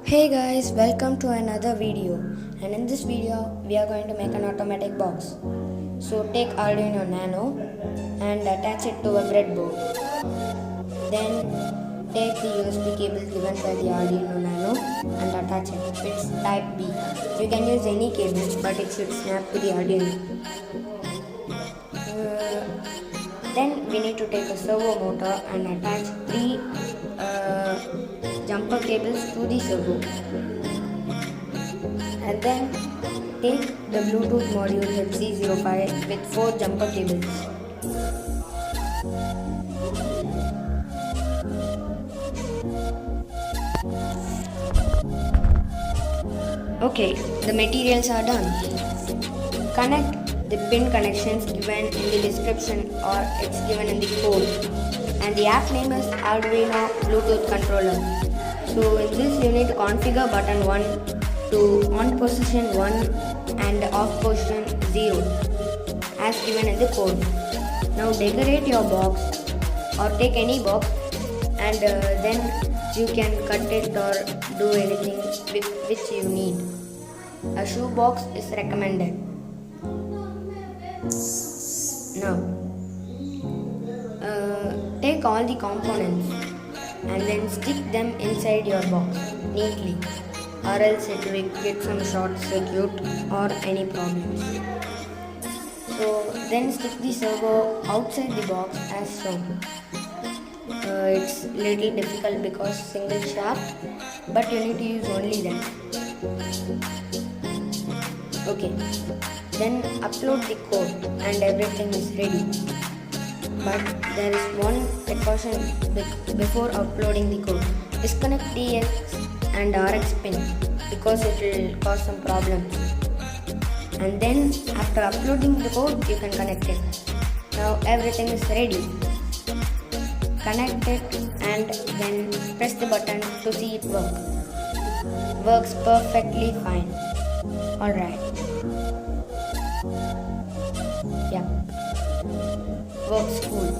Hey guys, welcome to another video, and in this video we are going to make an automatic box. So take Arduino Nano and attach it to a breadboard. Then take the USB cable given by the Arduino Nano and attach it. It's type B. You can use any cable, but it should snap to the Arduino. Then we need to take a servo motor and attach three jumper cables to the servo, and then take the Bluetooth module HC05 with 4 jumper cables. Okay, the materials are done. Connect the pin connections given in the description or it's given in the code, and the app name is Arduino Bluetooth controller. So in this you need to configure button 1 to on position 1 and off position 0 as given in the code. Now decorate your box or take any box, and then you can cut it or do anything with which you need. A shoe box is recommended. Now take all the components and then stick them inside your box neatly, or else it will get some short circuit or any problems. So then stick the servo outside the box as shown. It's little difficult because single shaft, but you need to use only that. Okay, then upload the code and everything is ready. But there is one precaution before uploading the code. Disconnect TX and RX pin because it will cause some problems. And then after uploading the code, you can connect it. Now everything is ready. Connect it and then press the button to see it work. Works perfectly fine. Alright. Yeah. Works cool.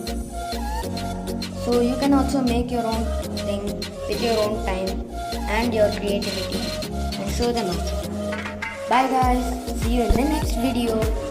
So you can also make your own thing with your own time and your creativity and show them off. Bye guys. See you in the next video.